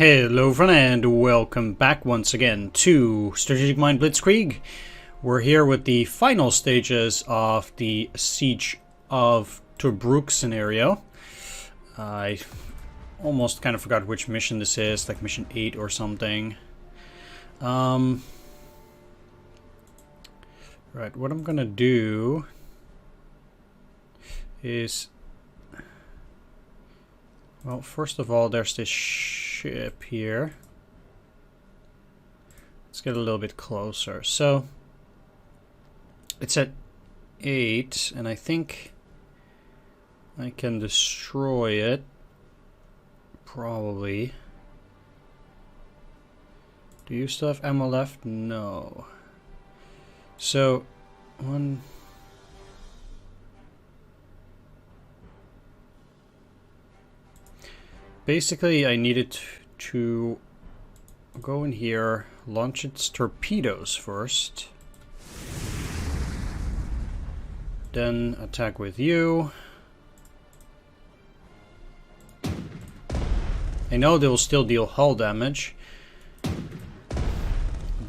Hello friend and welcome back once again to Strategic Mind Blitzkrieg. We're here with the final stages of the Siege of Tobruk scenario. I almost kind of forgot which mission this is, like mission 8 or something. Right, what I'm gonna do is... Well, first of all, there's this ship here. Let's get a little bit closer. So, it's at 8, and I think I can destroy it. Probably. Do you still have ammo left? No. So, one... Basically, I needed to go in here, launch its torpedoes first, then attack with you. I know they will still deal hull damage,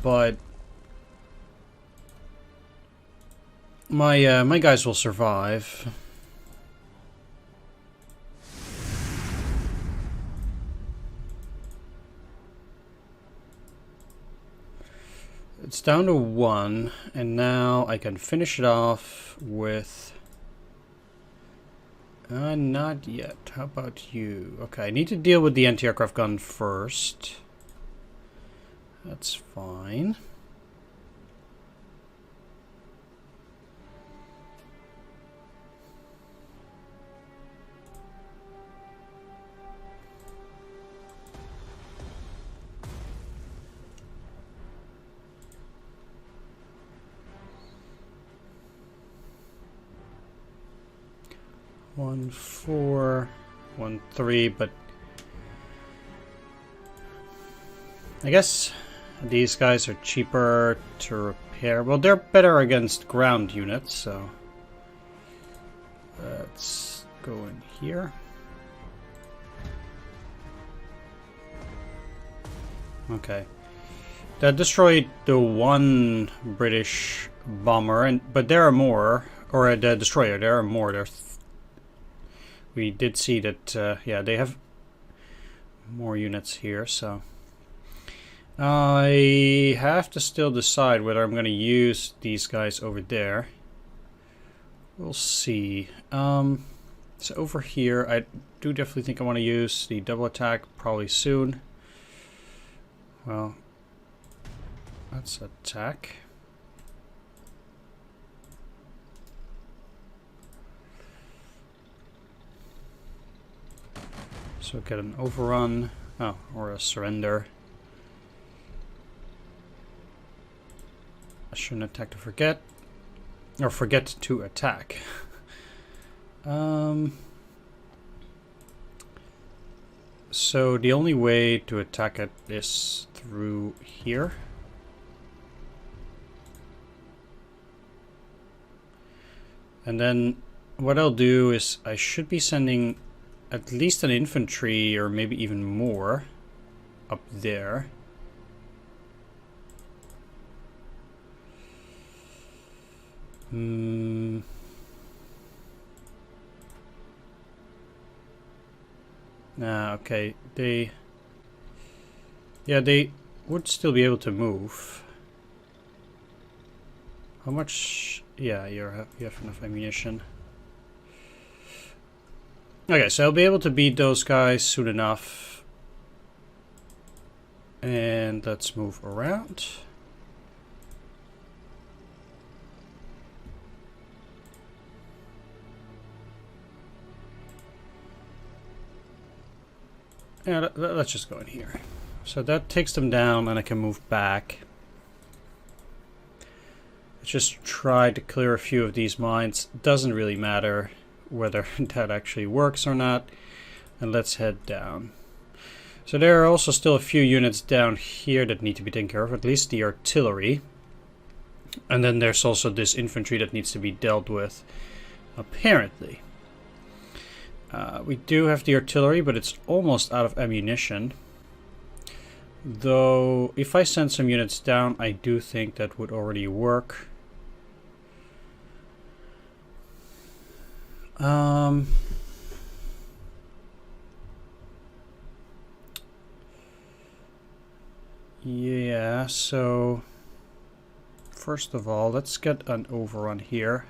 but my guys will survive. It's down to 1, and now I can finish it off with... not yet. How about you? Okay, I need to deal with the anti-aircraft gun first. That's fine. One 4, 1 3, but I guess these guys are cheaper to repair. Well, they're better against ground units, so let's go in here. Okay, that destroyed the one British bomber, but there are more, or the destroyer. There are more. We did see that, yeah, they have more units here, so... I have to still decide whether I'm going to use these guys over there. We'll see. So over here, I do definitely think I want to use the double attack probably soon. Well, let's attack. So get an overrun, or a surrender. I shouldn't attack to forget, or forget to attack. So the only way to attack it is through here. And then what I'll do is I should be sending at least an infantry, or maybe even more, up there. Okay, they would still be able to move. How much? Yeah, you have enough ammunition. Okay, so I'll be able to beat those guys soon enough. And let's move around. Yeah, let's just go in here. So that takes them down, and I can move back. Let's just try to clear a few of these mines. Doesn't really matter whether that actually works or not. And let's head down. So there are also still a few units down here that need to be taken care of, at least the artillery. And then there's also this infantry that needs to be dealt with, apparently. We do have the artillery, but it's almost out of ammunition. Though, if I send some units down, I do think that would already work. Yeah, so first of all, let's get an overrun here.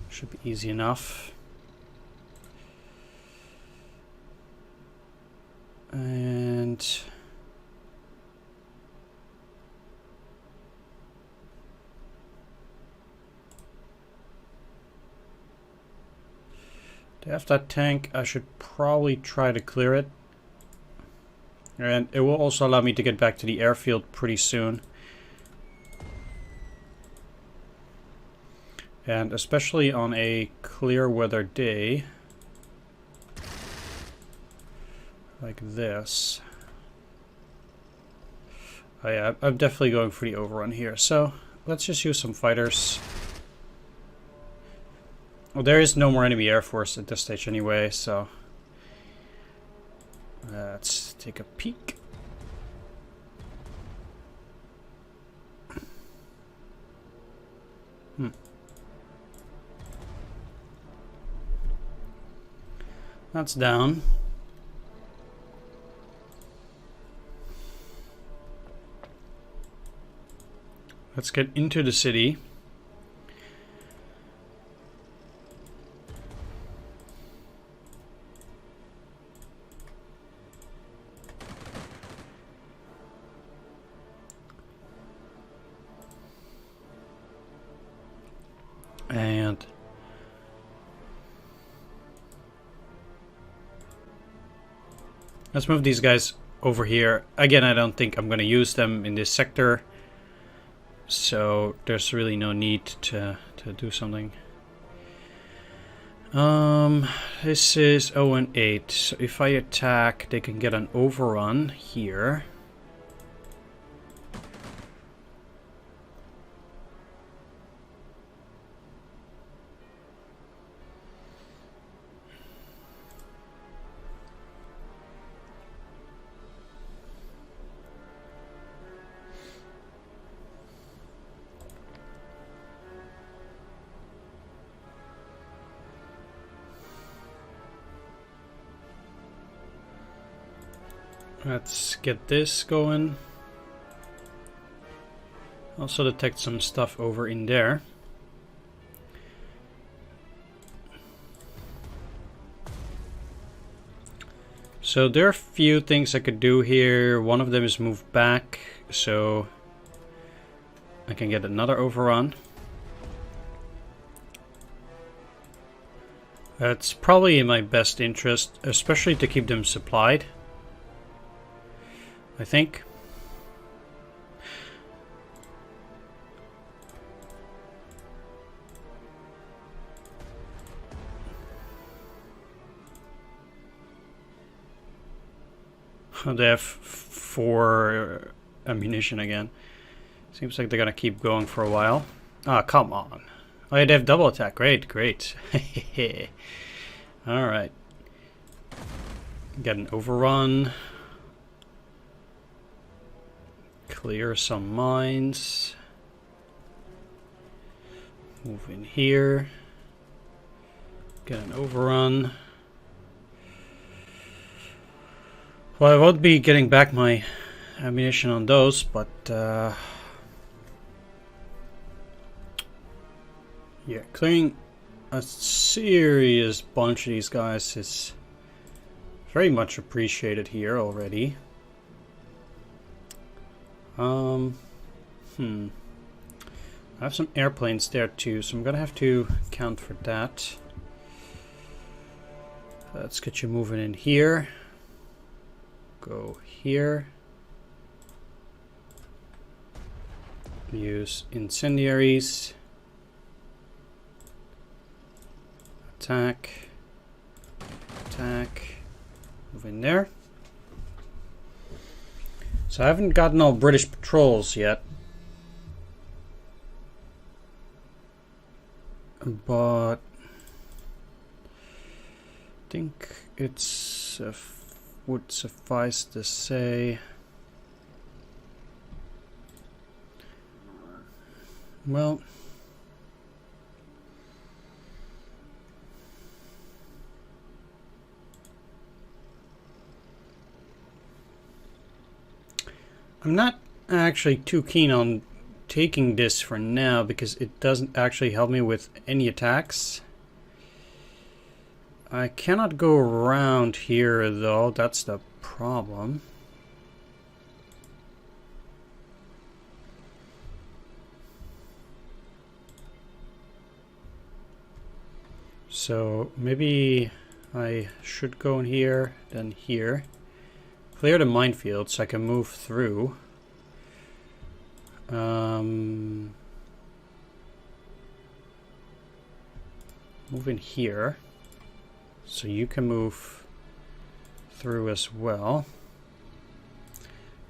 Should be easy enough. And to have that tank, I should probably try to clear it. And it will also allow me to get back to the airfield pretty soon. And especially on a clear weather day like this. Oh yeah, I'm definitely going for the overrun here. So let's just use some fighters. Well, there is no more enemy air force at this stage anyway, so let's take a peek. That's down. Let's get into the city. And let's move these guys over here. Again, I don't think I'm going to use them in this sector. So there's really no need to do something. This is 0 and 8. So if I attack, they can get an overrun here. Let's get this going. Also detect some stuff over in there. So there are a few things I could do here. One of them is move back, so I can get another overrun. That's probably in my best interest, especially to keep them supplied, I think. They have 4 ammunition again. Seems like they're gonna keep going for a while. Ah, come on. Oh yeah, they have double attack. Great, great. Alright. Get an overrun. Clear some mines. Move in here. Get an overrun. Well, I won't be getting back my ammunition on those, but yeah, clearing a serious bunch of these guys is very much appreciated here already. I have some airplanes there too, so I'm gonna have to account for that. Let's get you moving in here. Go here. Use incendiaries. Attack. Attack. Move in there. So I haven't gotten all British patrols yet. But I think it's would suffice to say. Well, I'm not actually too keen on taking this for now because it doesn't actually help me with any attacks. I cannot go around here though, that's the problem. So maybe I should go in here, then here. Clear the minefield so I can move through. Move in here so you can move through as well.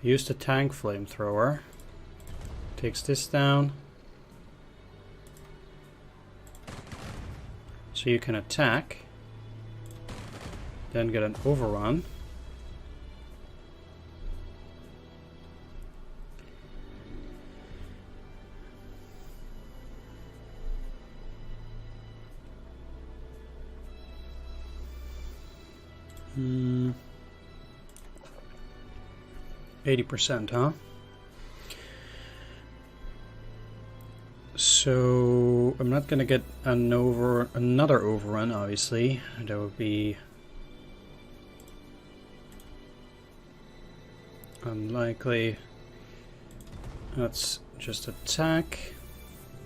Use the tank flamethrower. Takes this down. So you can attack. Then get an overrun. Hmm. 80%, huh? So I'm not gonna get another overrun, obviously. That would be unlikely. Let's just attack.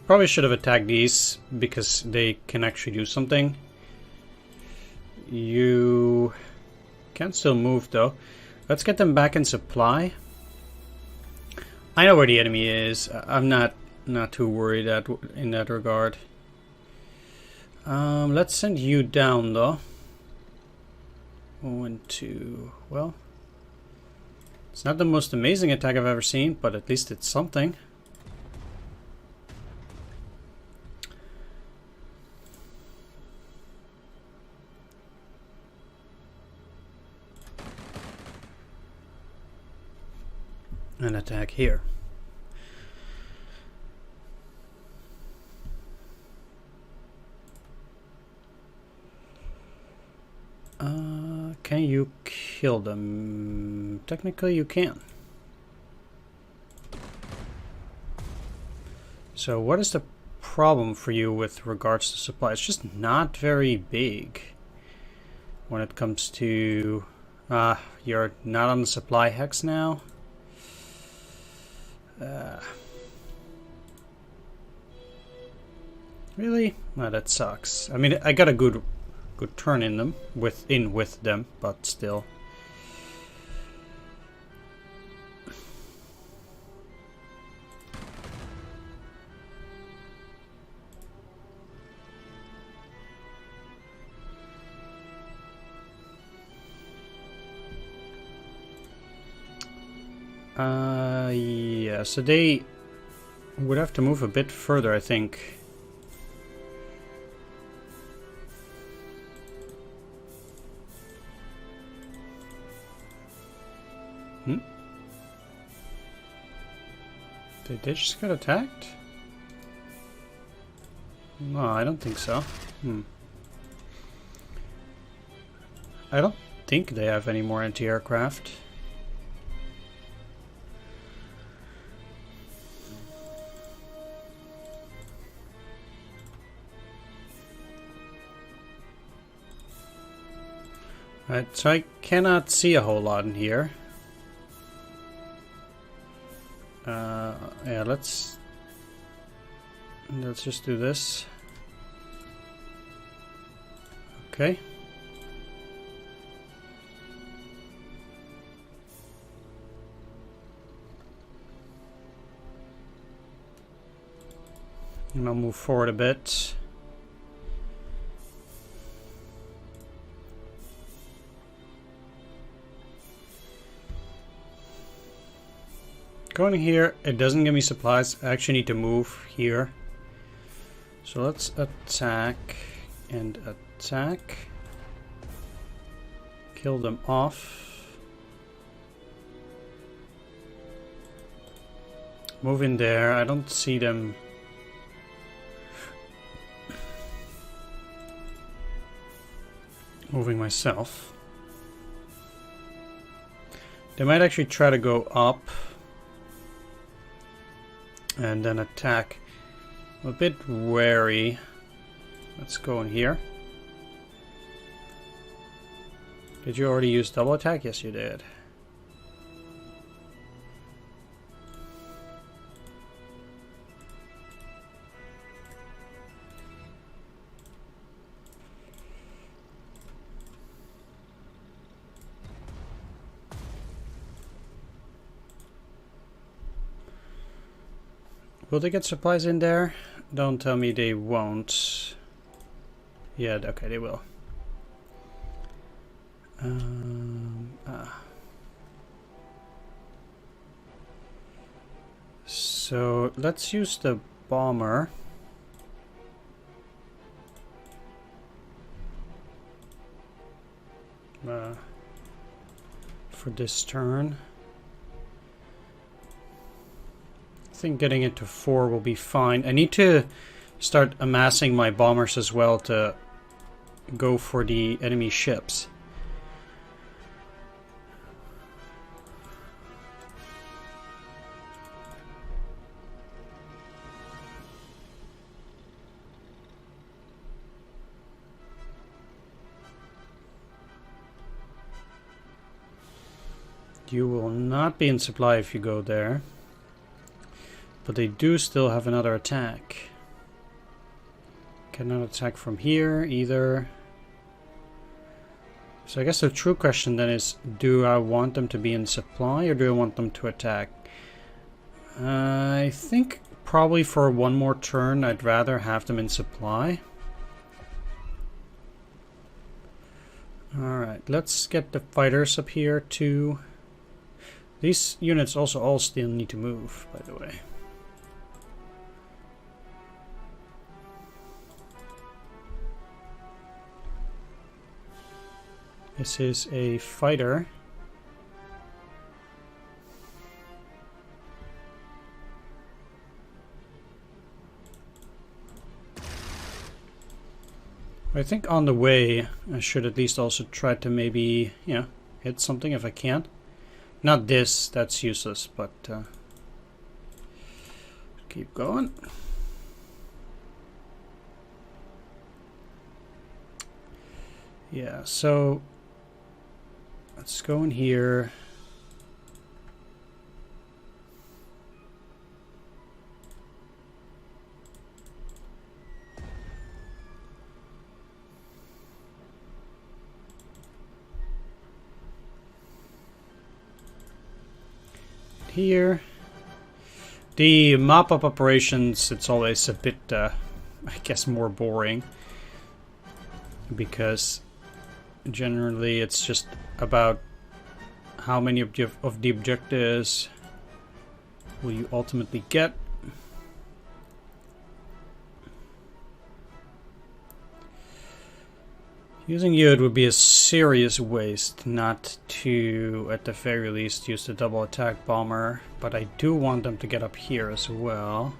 Probably should have attacked these because they can actually do something. You can still move though. Let's get them back in supply. I know where the enemy is. I'm not too worried in that regard. Let's send you down though. 1, 2. Well, it's not the most amazing attack I've ever seen, but at least it's something. An attack here. Can you kill them? Technically you can. So what is the problem for you with regards to supply? It's just not very big when it comes to... you're not on the supply hex now? Really? No, that sucks. I mean, I got a good turn in them, with them, but still. Yeah, so they would have to move a bit further, I think. Did they just get attacked? No, I don't think so. I don't think they have any more anti-aircraft. Right, so I cannot see a whole lot in here. Yeah, let's just do this. Okay. And I'll move forward a bit. Going here, it doesn't give me supplies. I actually need to move here. So let's attack and attack. Kill them off. Move in there. I don't see them. Moving myself. They might actually try to go up and then attack. I'm a bit wary. Let's go in here. Did you already use double attack? Yes, you did. Will they get supplies in there? Don't tell me they won't. Yeah, okay, they will. So let's use the bomber. For this turn. I think getting into 4 will be fine. I need to start amassing my bombers as well to go for the enemy ships. You will not be in supply if you go there. But they do still have another attack. Cannot attack from here either. So I guess the true question then is, do I want them to be in supply or do I want them to attack? I think probably for one more turn I'd rather have them in supply. Alright, let's get the fighters up here too. These units also all still need to move, by the way. This is a fighter. I think on the way I should at least also try to maybe, you know, hit something if I can. Not this, that's useless, but keep going. Yeah, so let's go in here. Here. The mop-up operations, it's always a bit, I guess, more boring. Because generally it's just about how many of the objectives will you ultimately get. Using Yod would be a serious waste not to, at the very least, use the double attack bomber, but I do want them to get up here as well.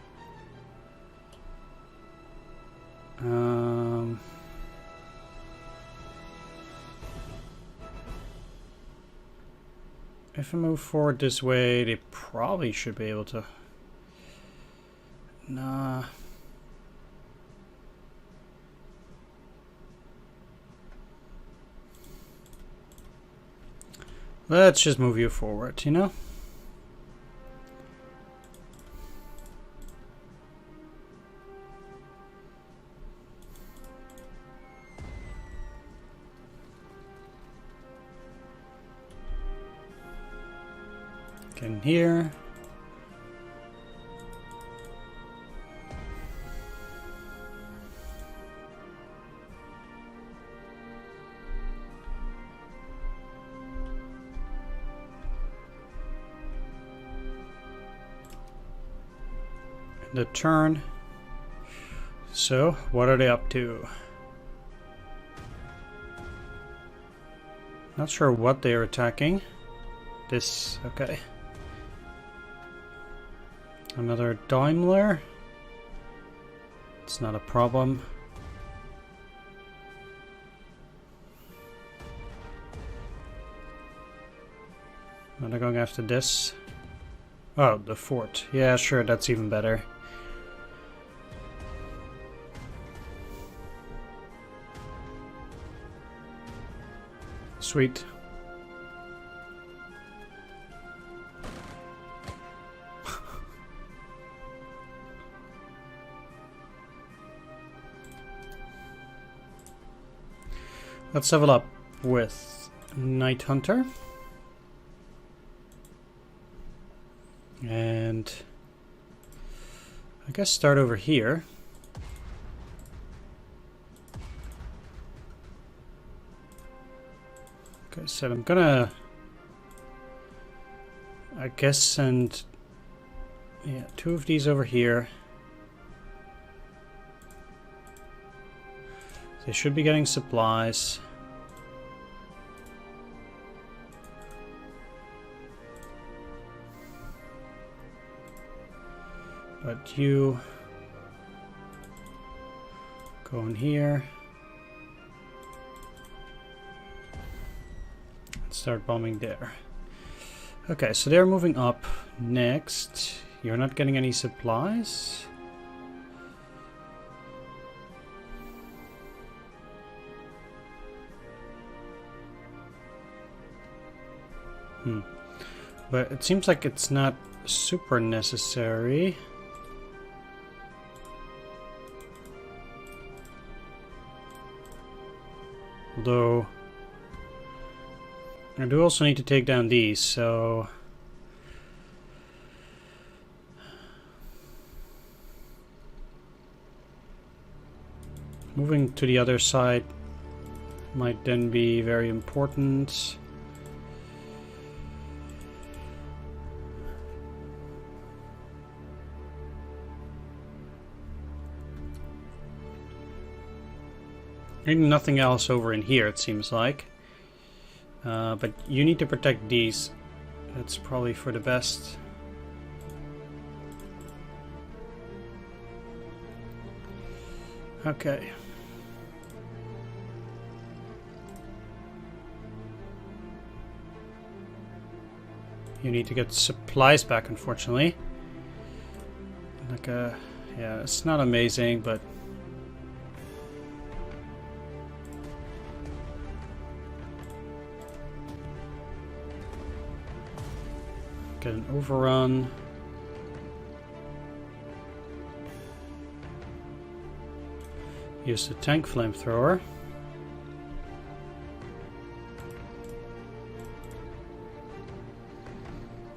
If I move forward this way, they probably should be able to... Nah. Let's just move you forward, you know? Get in here. The turn. So, what are they up to? Not sure what they are attacking. This, okay. Another Daimler. It's not a problem. Now they're going after this. Oh, the fort. Yeah, sure, that's even better. Sweet. Let's level up with Night Hunter. And I guess start over here. Okay, so I'm gonna, I guess, send, yeah, 2 of these over here. They should be getting supplies. But you go in here. And start bombing there. Okay, so they're moving up next. You're not getting any supplies? But it seems like it's not super necessary. Although I do also need to take down these, so moving to the other side might then be very important. Nothing else over in here, it seems like. But you need to protect these. That's probably for the best. Okay. You need to get supplies back, unfortunately. Like yeah, it's not amazing, but get an overrun. Use the tank flamethrower.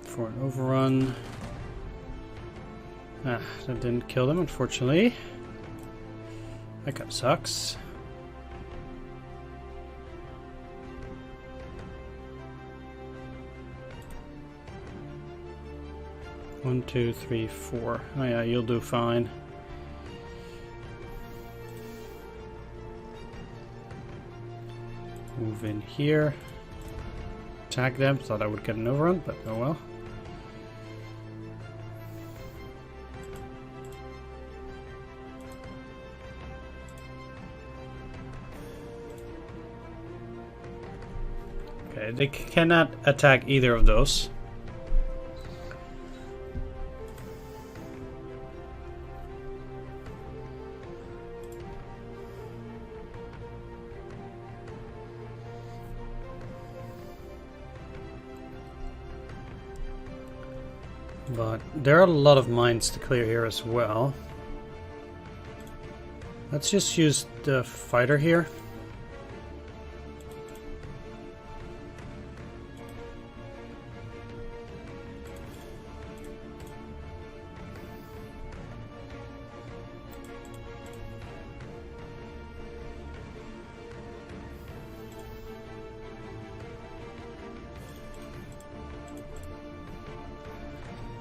For an overrun. Ah, that didn't kill them, unfortunately. That kind of sucks. One, two, three, four. Oh yeah, you'll do fine. Move in here. Attack them. Thought I would get an overrun, but oh well. Okay, they cannot attack either of those. But there are a lot of mines to clear here as well. Let's just use the fighter here.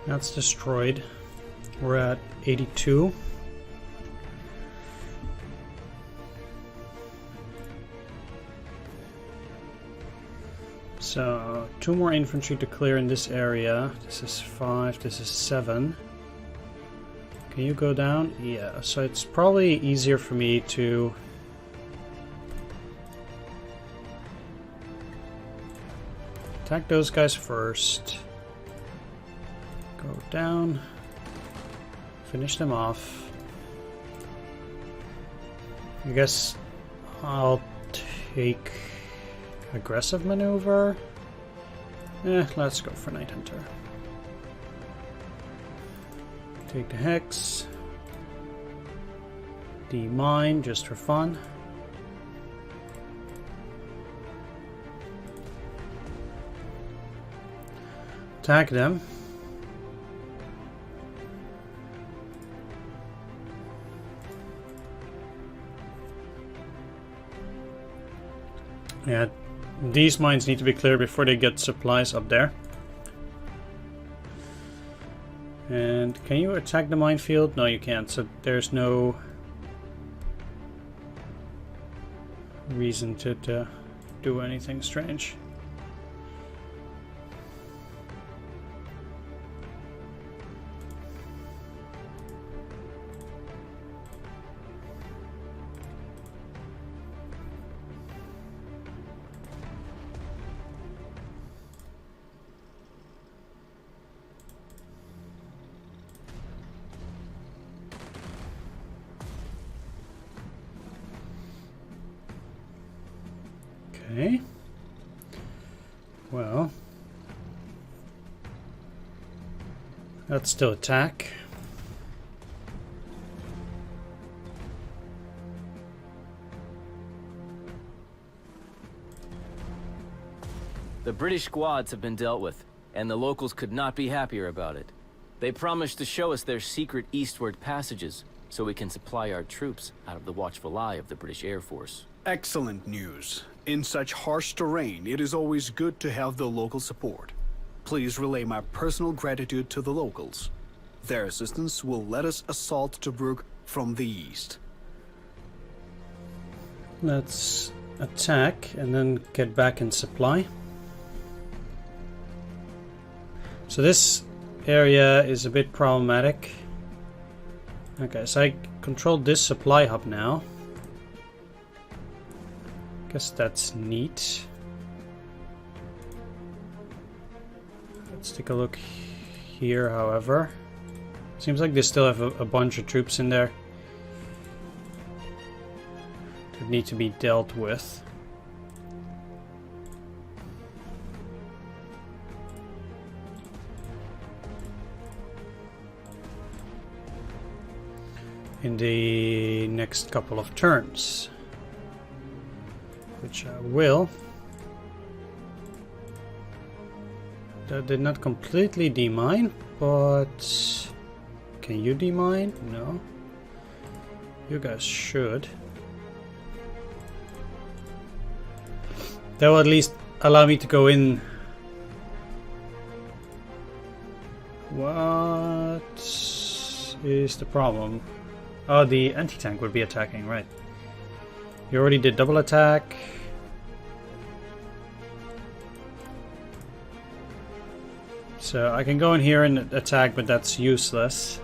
That's destroyed. We're at 82. So 2 more infantry to clear in this area. This is 5, this is 7. Can you go down? Yeah, so it's probably easier for me to attack those guys first. Go down. Finish them off. I guess I'll take aggressive maneuver. Let's go for Night Hunter. Take the Hex. Demine just for fun. Attack them. Yeah, these mines need to be cleared before they get supplies up there. And can you attack the minefield? No, you can't, so there's no reason to do anything strange. Okay. Well, let's still attack. The British squads have been dealt with, and the locals could not be happier about it. They promised to show us their secret eastward passages, so we can supply our troops out of the watchful eye of the British Air Force. Excellent news. In such harsh terrain, it is always good to have the local support. Please relay my personal gratitude to the locals. Their assistance will let us assault Tobruk from the east. Let's attack and then get back in supply. So this area is a bit problematic. Okay, so I control this supply hub now. Guess that's neat. Let's take a look here, however. Seems like they still have a bunch of troops in there that need to be dealt with. In the next couple of turns. Which I will. That did not completely demine, but can you demine? No. You guys should. That will at least allow me to go in. What is the problem? Oh, the anti-tank would be attacking, right. You already did double attack. So I can go in here and attack, but that's useless.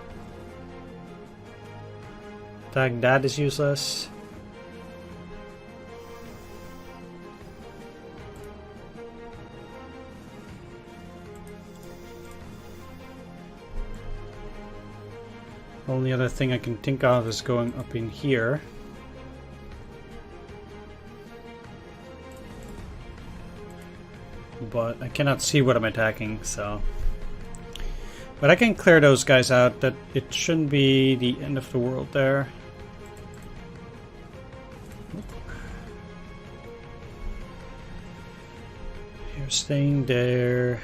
Attack that is useless. Only other thing I can think of is going up in here. But I cannot see what I'm attacking, so... But I can clear those guys out. That it shouldn't be the end of the world there. You're staying there.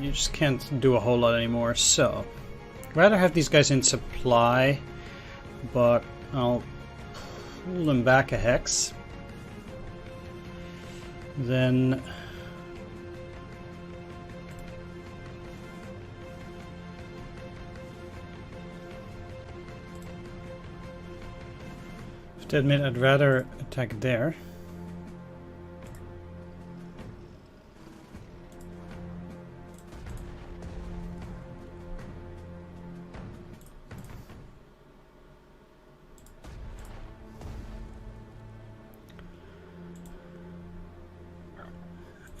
You just can't do a whole lot anymore, so... I'd rather have these guys in supply, but I'll pull them back a hex. Then... I have to admit, I'd rather attack there.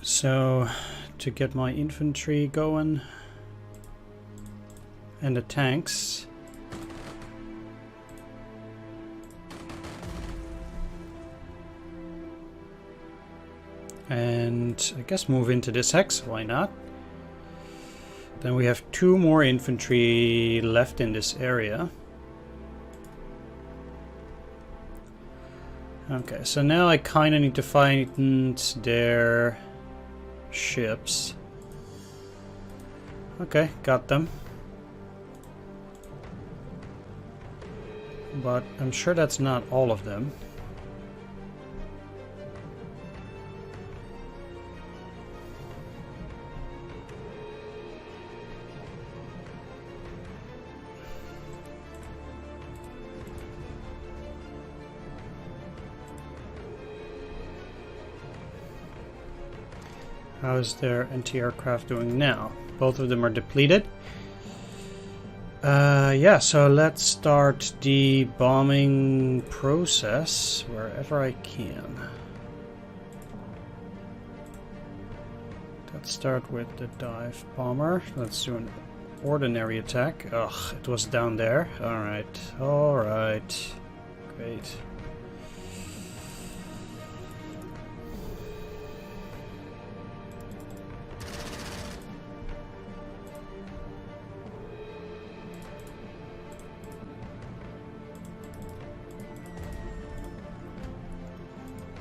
So, to get my infantry going and the tanks. And I guess move into this hex, why not? Then we have 2 more infantry left in this area. Okay, so now I kind of need to find their ships. Okay, got them. But I'm sure that's not all of them. How is their anti-aircraft doing now? Both of them are depleted. Yeah, so let's start the bombing process wherever I can. Let's start with the dive bomber. Let's do an ordinary attack. Ugh, it was down there. Alright, alright. Great.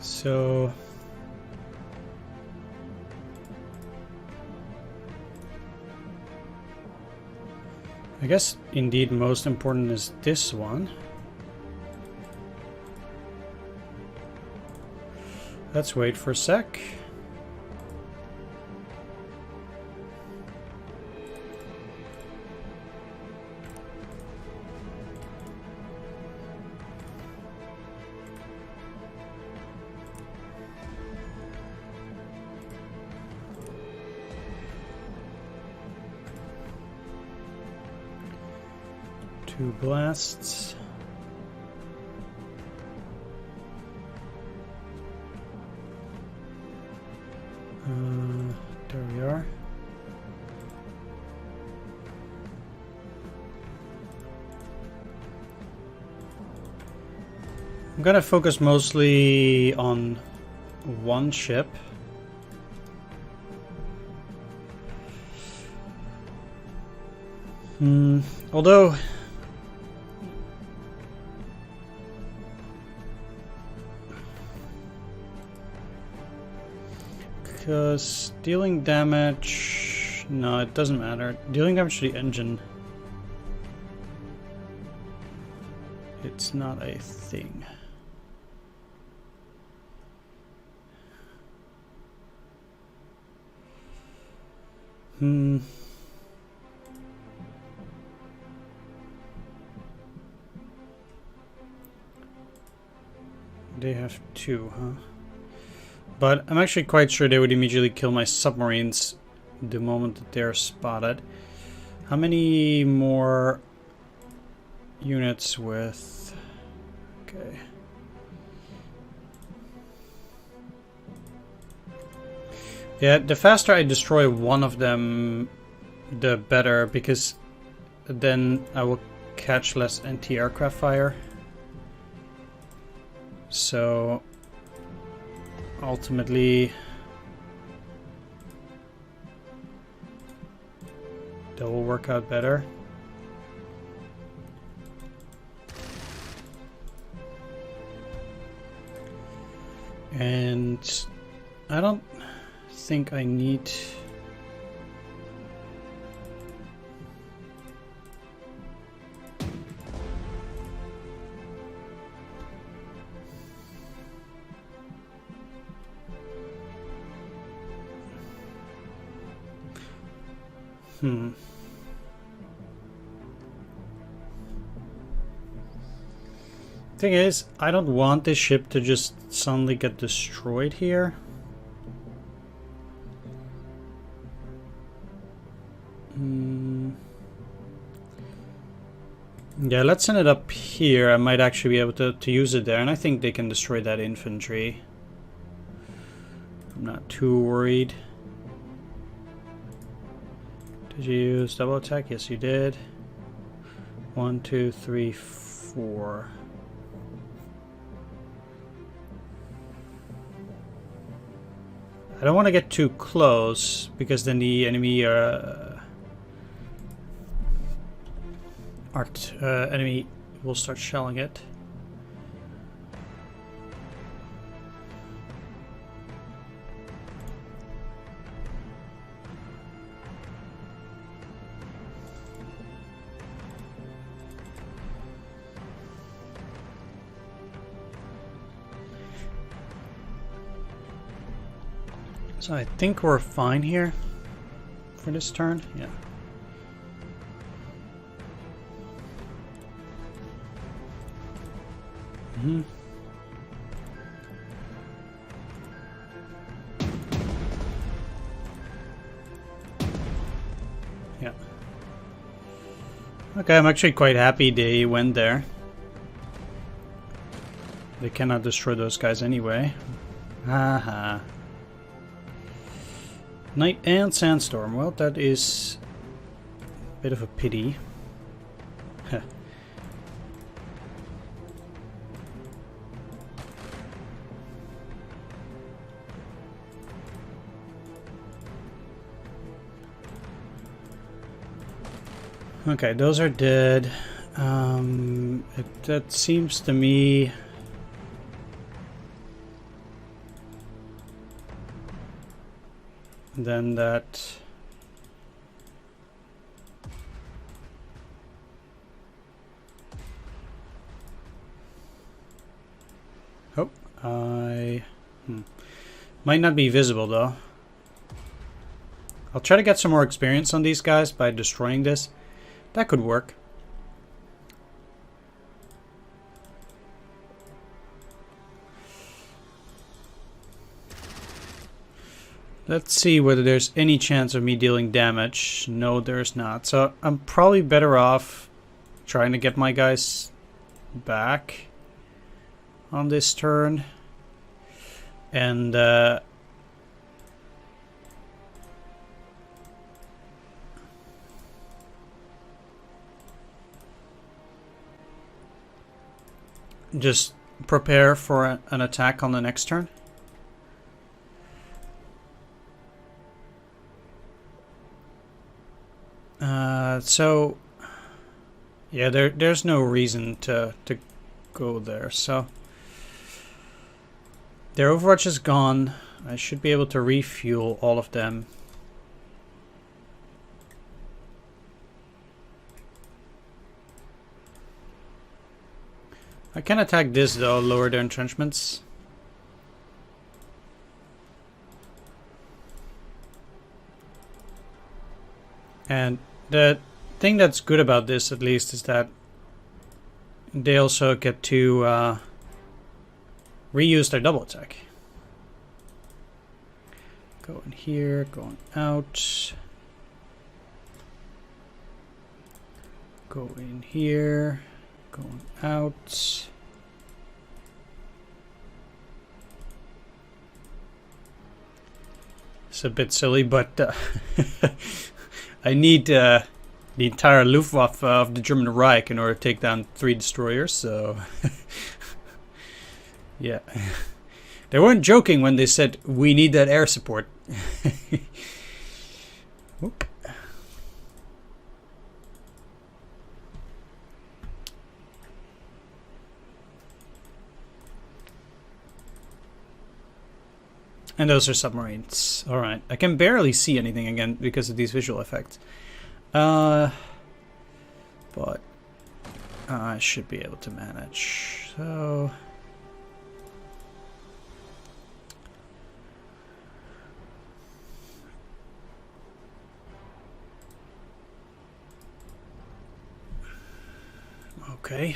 So I guess indeed most important is this one. Let's wait for a sec. Two blasts. There we are. I'm gonna focus mostly on one ship. Although because dealing damage, no, it doesn't matter. Dealing damage to the engine, it's not a thing. They have 2, huh? But I'm actually quite sure they would immediately kill my submarines the moment that they're spotted. How many more units with... Okay. Yeah, the faster I destroy one of them, the better, because then I will catch less anti-aircraft fire. So ultimately that will work out better. And I don't think I need Thing is, I don't want this ship to just suddenly get destroyed here. Yeah, let's send it up here. I might actually be able to use it there, and I think they can destroy that infantry. I'm not too worried. Did you use double attack? Yes, you did. 1, 2, 3, 4. I don't want to get too close because then the enemy enemy will start shelling it. So I think we're fine here for this turn. Yeah. Mm-hmm. Yeah. Okay, I'm actually quite happy they went there. They cannot destroy those guys anyway. Haha. Night and sandstorm. Well, that is a bit of a pity. Okay, those are dead. That seems to me... Then that... Oh, might not be visible though. I'll try to get some more experience on these guys by destroying this. That could work. Let's see whether there's any chance of me dealing damage. No, there's not. So I'm probably better off trying to get my guys back on this turn. And just prepare for an attack on the next turn. So yeah, there's no reason to go there. So their Overwatch is gone. I should be able to refuel all of them. I can attack this though, lower their entrenchments. And the thing that's good about this, at least, is that they also get to reuse their double attack. Going here, going out. Go in here, going out. It's a bit silly, but I need the entire Luftwaffe of the German Reich in order to take down 3 destroyers, so... yeah. They weren't joking when they said, we need that air support. Oop. And those are submarines. Alright. I can barely see anything again because of these visual effects. But I should be able to manage. So... okay.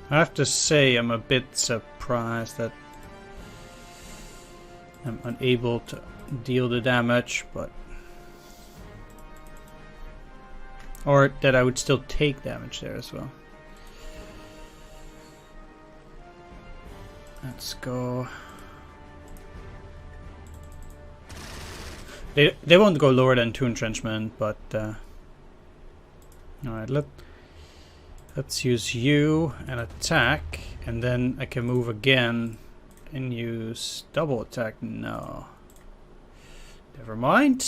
I have to say I'm a bit surprised that I'm unable to deal the damage, but... or that I would still take damage there as well. Let's go. They won't go lower than 2 entrenchment, but alright, let's use you and attack, and then I can move again and use double attack. No. Never mind.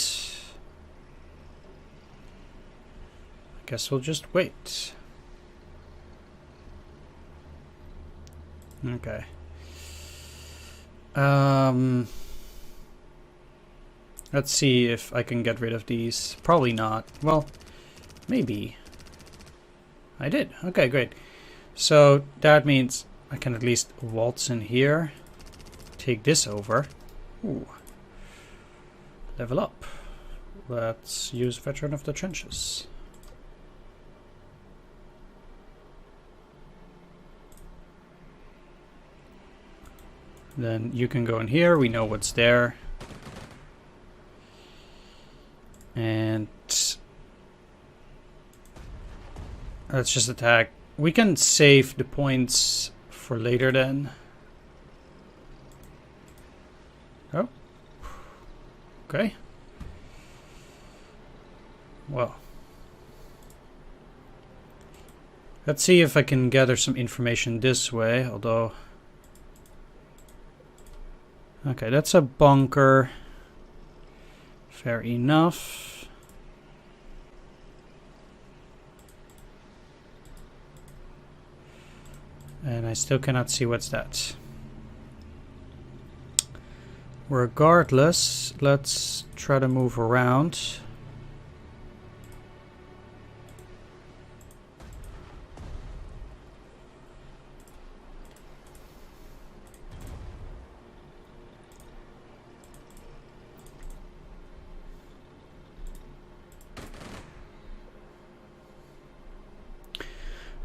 I guess we'll just wait. Okay. Let's see if I can get rid of these. Probably not. Well, maybe. I did. Okay, great. So that means I can at least waltz in here. Take this over. Ooh. Level up. Let's use Veteran of the Trenches. Then you can go in here. We know what's there. And let's just attack. We can save the points for later then. Oh. Okay. Well. Let's see if I can gather some information this way, although... Okay, that's a bunker. Fair enough. And I still cannot see what's that. Regardless, let's try to move around.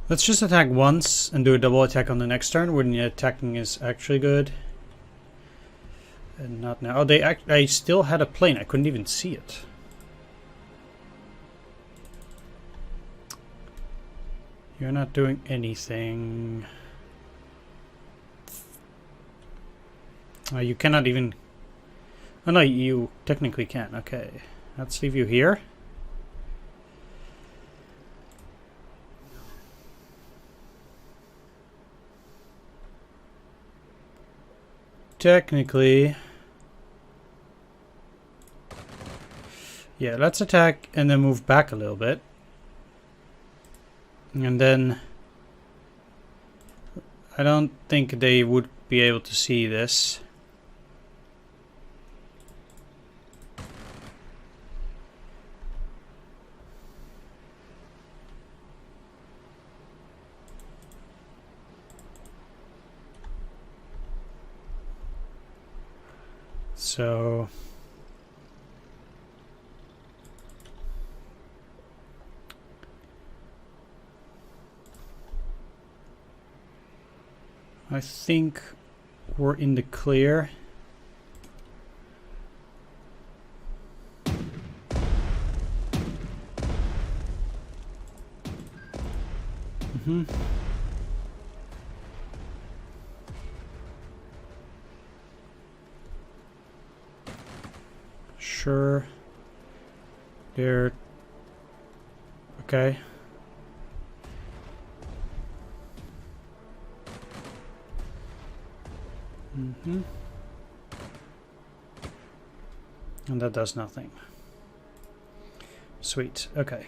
Let's just attack once and do a double attack on the next turn when the attacking is actually good. And not now. Oh, I still had a plane. I couldn't even see it. You're not doing anything. You cannot even... Oh no, you technically can. Okay. Let's leave you here. Technically, yeah, let's attack and then move back a little bit. And then I don't think they would be able to see this. So I think we're in the clear. Mm-hmm. Sure. They're okay. Mm-hmm. And that does nothing. Sweet. Okay.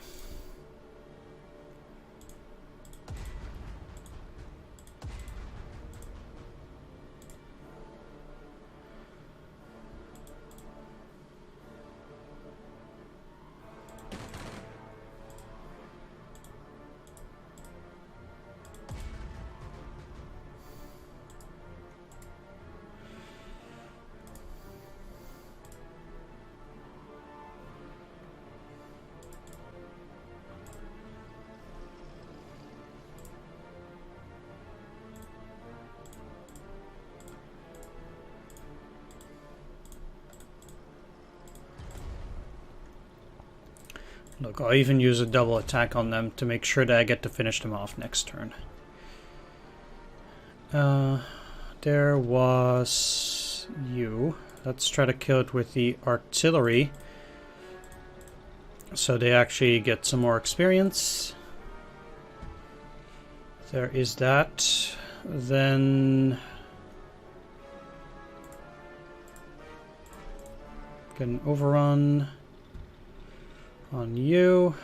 Look, I'll even use a double attack on them to make sure that I get to finish them off next turn. there was you. Let's try to kill it with the artillery. So they actually get some more experience. There is that. Then get an overrun on you.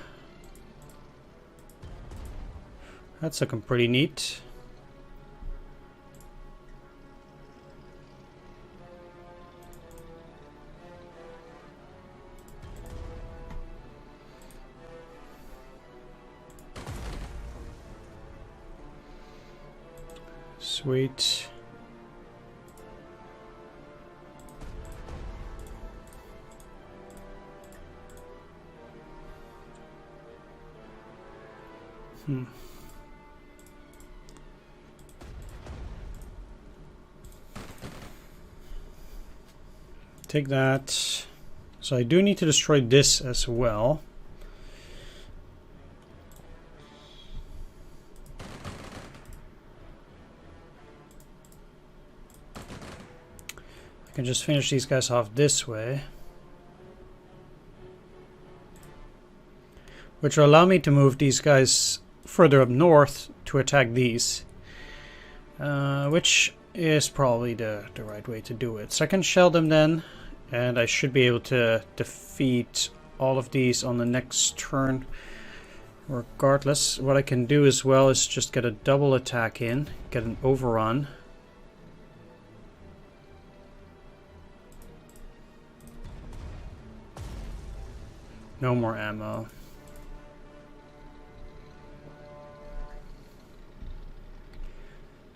That's looking pretty neat. Sweet. Take that. So I do need to destroy this as well. I can just finish these guys off this way, which will allow me to move these guys further up north to attack these, which is probably the right way to do it. So I can shell them then, and I should be able to defeat all of these on the next turn regardless. What I can do as well is just get a double attack in, get an overrun. No more ammo.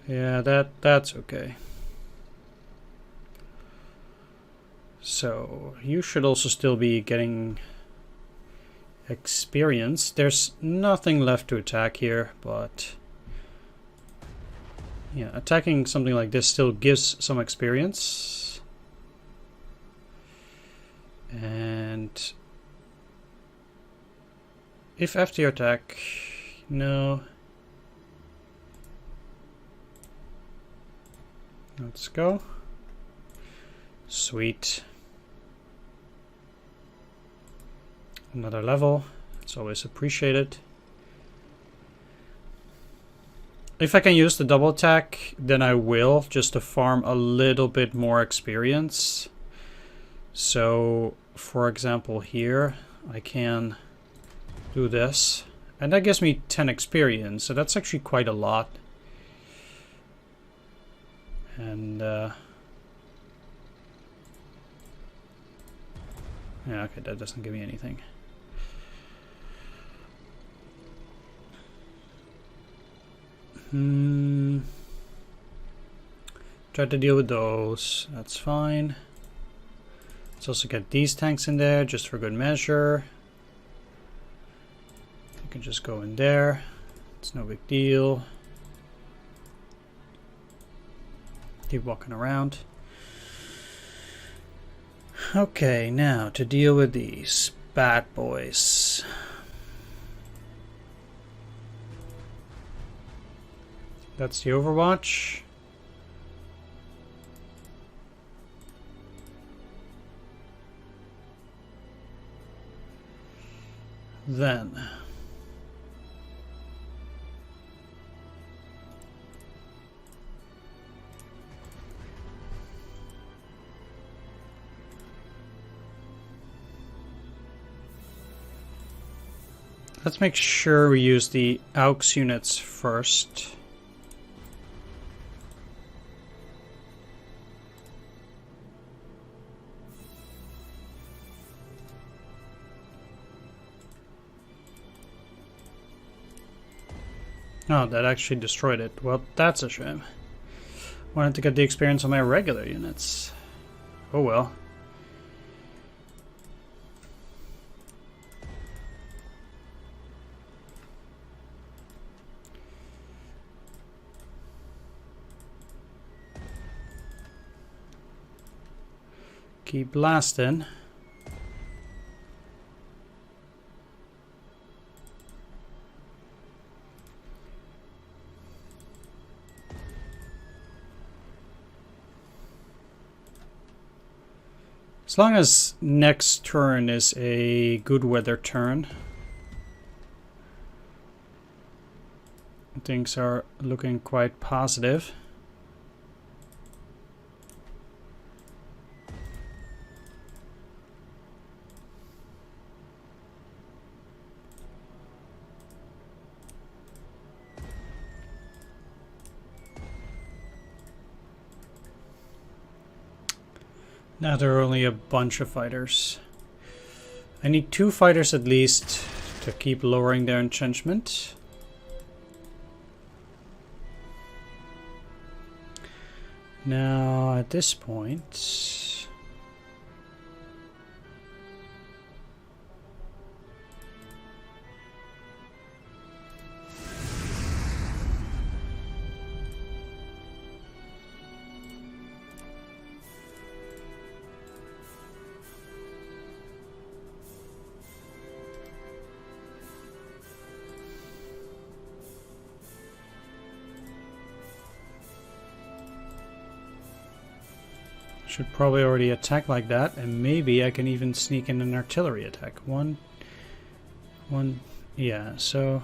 Yeah, that's okay. So, you should also still be getting experience. There's nothing left to attack here, but yeah, attacking something like this still gives some experience. And if after your attack, no. Let's go. Sweet. Another level. It's always appreciated. If I can use the double attack, then I will, just to farm a little bit more experience. So, for example, here I can do this, and that gives me 10 experience, so that's actually quite a lot. And yeah, okay, that doesn't give me anything. Try to deal with those, that's fine. Let's also get these tanks in there just for good measure. You can just go in there, it's no big deal. Keep walking around. Okay, now to deal with these bad boys. That's the Overwatch. Then let's make sure we use the AUX units first. Oh, that actually destroyed it. Well, that's a shame. Wanted to get the experience on my regular units. Oh well. Keep blasting. As long as next turn is a good weather turn, things are looking quite positive. Now there are only a bunch of fighters. I need 2 fighters at least to keep lowering their entrenchment. Now at this point, should probably already attack like that, and maybe I can even sneak in an artillery attack. One, yeah, so...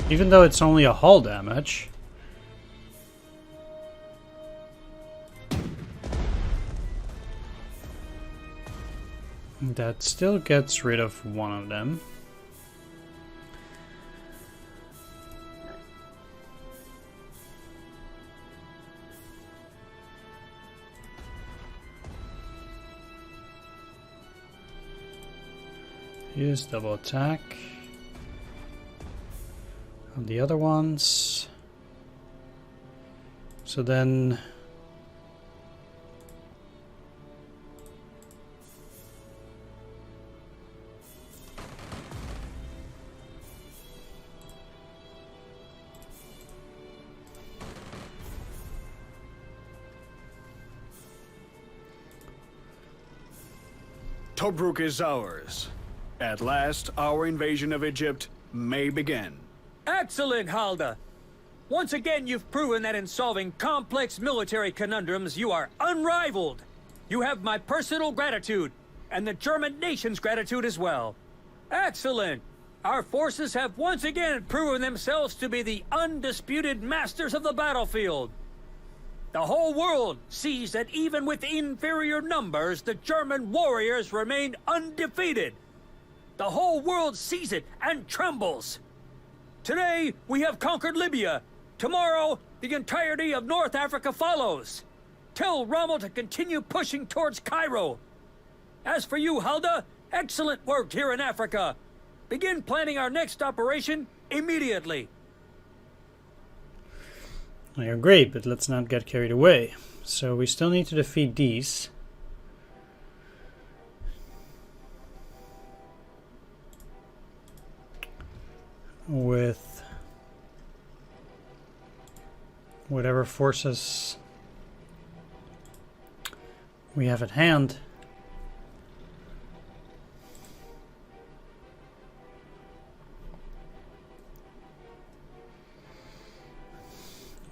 Even though it's only a hull damage, that still gets rid of one of them. Use double attack on the other ones. So then Tobruk is ours. At last, our invasion of Egypt may begin. Excellent, Halda! Once again, you've proven that in solving complex military conundrums, you are unrivaled. You have my personal gratitude, and the German nation's gratitude as well. Excellent! Our forces have once again proven themselves to be the undisputed masters of the battlefield. The whole world sees that even with inferior numbers, the German warriors remain undefeated. The whole world sees it and trembles. Today, we have conquered Libya. Tomorrow, the entirety of North Africa follows. Tell Rommel to continue pushing towards Cairo. As for you, Halda, excellent work here in Africa. Begin planning our next operation immediately. I agree, but let's not get carried away. So we still need to defeat these. With whatever forces we have at hand.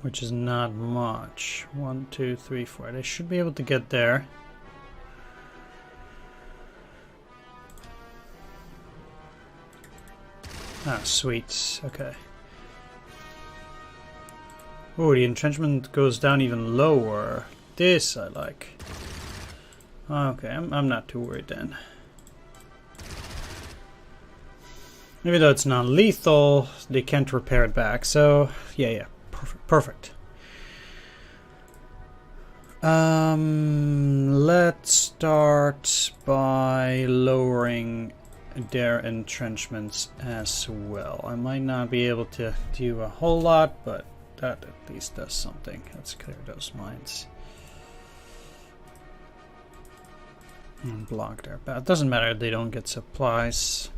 Which is not much. 1, 2, 3, 4. They should be able to get there. Ah, sweet. Okay. Oh, the entrenchment goes down even lower. This I like. Okay, I'm not too worried then. Even though it's non-lethal, they can't repair it back. So, yeah. Perfect. Let's start by lowering their entrenchments as well. I might not be able to do a whole lot, but that at least does something. Let's clear those mines. And block their path. Doesn't matter if they don't get supplies.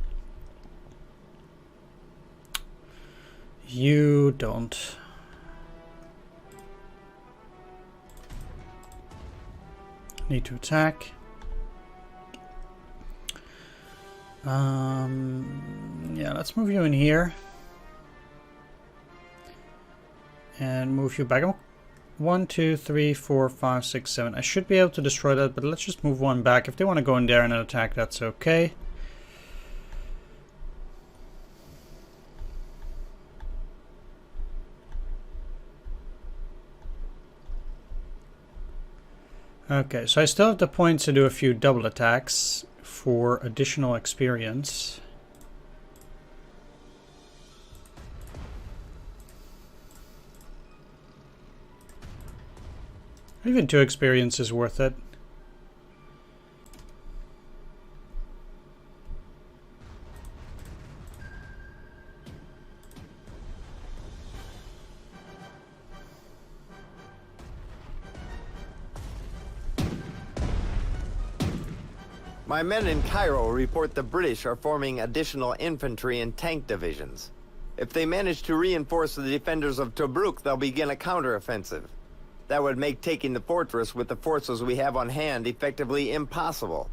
You don't. Need to attack. Yeah, let's move you in here. And move you back 1, 2, 3, 4, 5, 6, 7. I should be able to destroy that, but let's just move one back. If they want to go in there and attack, that's okay. Okay, so I still have the points to do a few double attacks for additional experience. Even 2 experience is worth it. My men in Cairo report the British are forming additional infantry and tank divisions. If they manage to reinforce the defenders of Tobruk, they'll begin a counteroffensive. That would make taking the fortress with the forces we have on hand effectively impossible.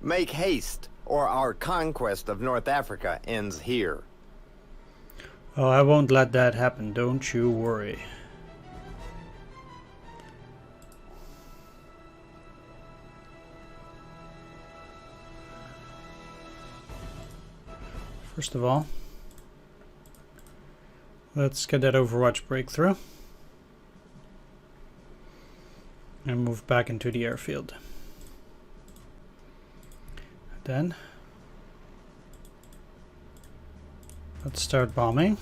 Make haste, or our conquest of North Africa ends here. Oh, I won't let that happen, don't you worry. First of all, let's get that Overwatch breakthrough and move back into the airfield. Then let's start bombing.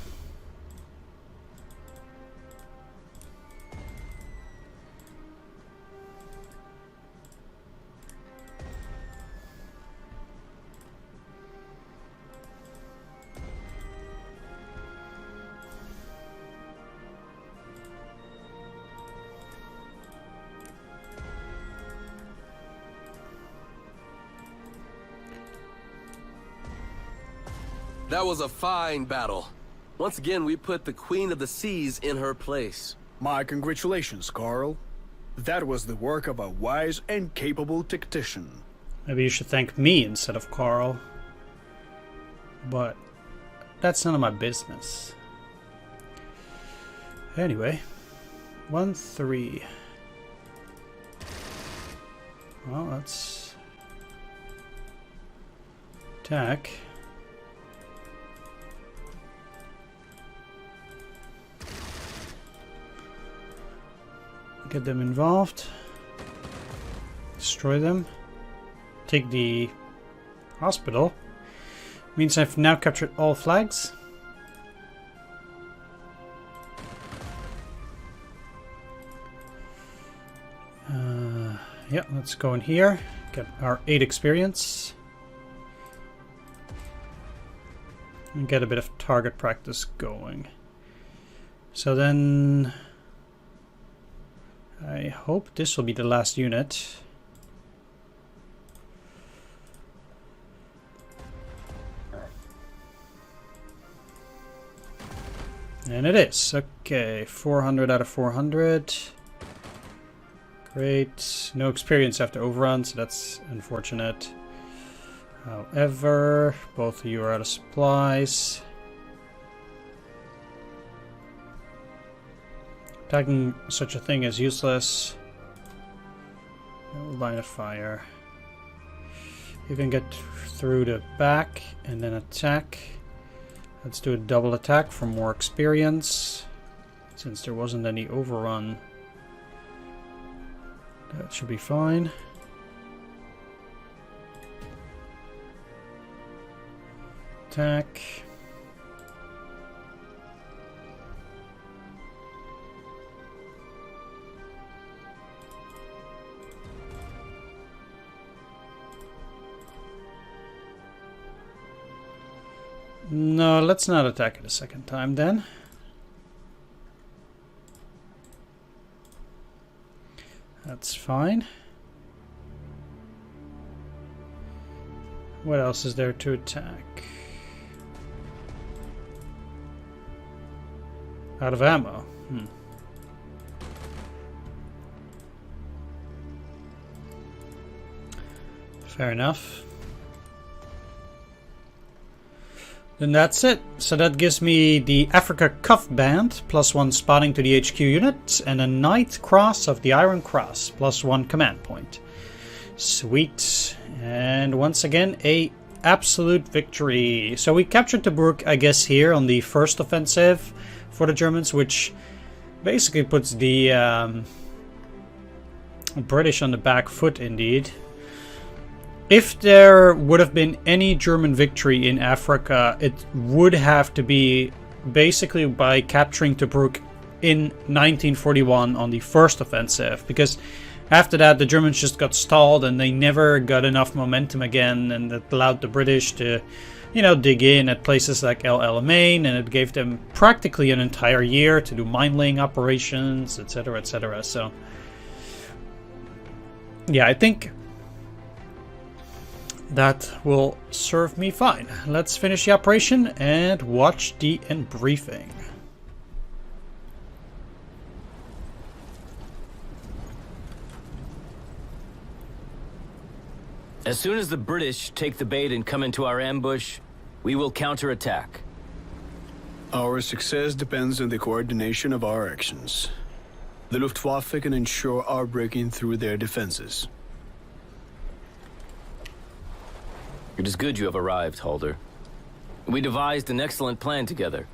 That was a fine battle. Once again, we put the Queen of the Seas in her place. My congratulations, Carl. That was the work of a wise and capable tactician. Maybe you should thank me instead of Carl. But that's none of my business. Anyway, 1-3. Well, let's attack. Get them involved. Destroy them. Take the hospital. Means I've now captured all flags. Yeah, let's go in here. Get our 8 experience. And get a bit of target practice going. So then I hope this will be the last unit. And it is. Okay, 400 out of 400. Great. No experience after overrun, so that's unfortunate. However, both of you are out of supplies. Attacking such a thing is useless. No line of fire. You can get through the back and then attack. Let's do a double attack for more experience. Since there wasn't any overrun, that should be fine. Attack. No, let's not attack it a second time then. That's fine. What else is there to attack? Out of ammo. Fair enough. Then that's it. So that gives me the Africa Cuff Band, +1 spotting to the HQ unit, and a Knight Cross of the Iron Cross, +1 command point. Sweet. And once again, a absolute victory. So we captured Tobruk, I guess, here on the first offensive for the Germans, which basically puts the British on the back foot indeed. If there would have been any German victory in Africa, it would have to be basically by capturing Tobruk in 1941 on the first offensive, because after that the Germans just got stalled and they never got enough momentum again, and it allowed the British to, you know, dig in at places like El Alamein, and it gave them practically an entire year to do mine-laying operations, etc., etc. So yeah, I think that will serve me fine. Let's finish the operation and watch the end briefing. As soon as the British take the bait and come into our ambush, we will counterattack. Our success depends on the coordination of our actions. The Luftwaffe can ensure our breaking through their defenses. It is good you have arrived, Halder. We devised an excellent plan together.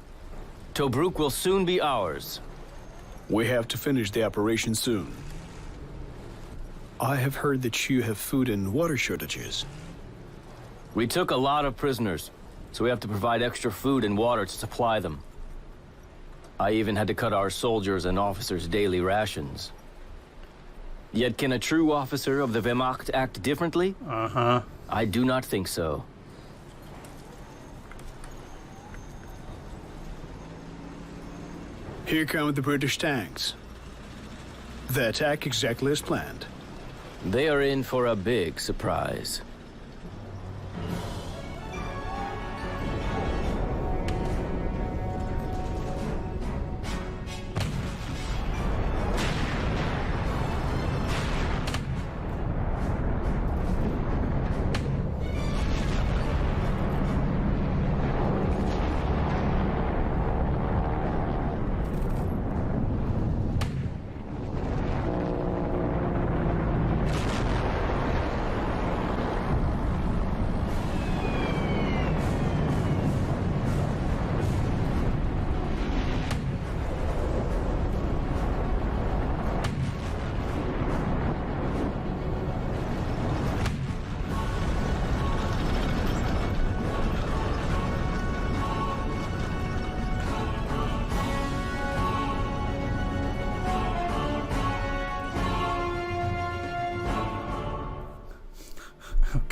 Tobruk will soon be ours. We have to finish the operation soon. I have heard that you have food and water shortages. We took a lot of prisoners, so we have to provide extra food and water to supply them. I even had to cut our soldiers and officers' daily rations. Yet can a true officer of the Wehrmacht act differently? Uh-huh. I do not think so. Here come the British tanks. They attack exactly as planned. They are in for a big surprise.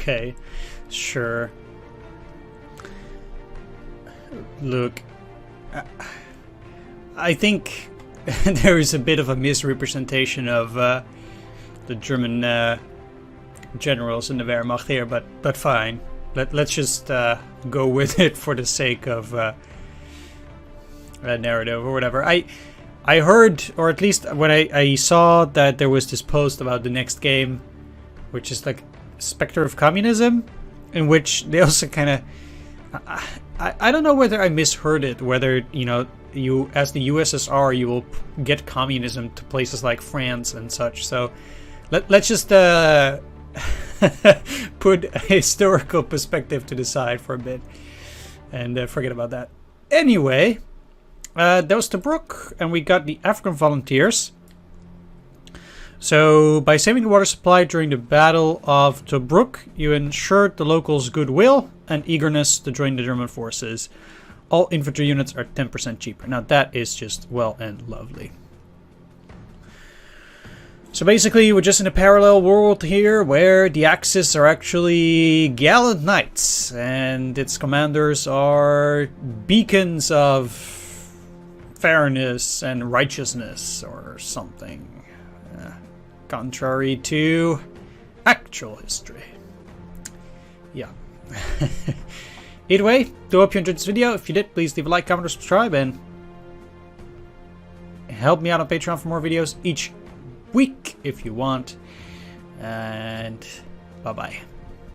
Okay, sure. Look, I think there is a bit of a misrepresentation of the German generals in the Wehrmacht here, but fine. Let's just go with it for the sake of narrative or whatever. I heard, or at least when I saw that there was this post about the next game, which is like Spectre of Communism, in which they also kind of, I don't know whether I misheard it, whether, you know, you as the USSR you will get communism to places like France and such. So let's just put a historical perspective to the side for a bit and forget about that. Anyway, that was Tobruk, and we got the African volunteers. So, by saving the water supply during the Battle of Tobruk, you ensured the locals' goodwill and eagerness to join the German forces. All infantry units are 10% cheaper. Now, that is just well and lovely. So basically, we're just in a parallel world here, where the Axis are actually gallant knights, and its commanders are beacons of fairness and righteousness, or something. Contrary to actual history. Yeah. Either way, do hope you enjoyed this video. If you did, please leave a like, comment, or subscribe, and help me out on Patreon for more videos each week if you want. And bye-bye.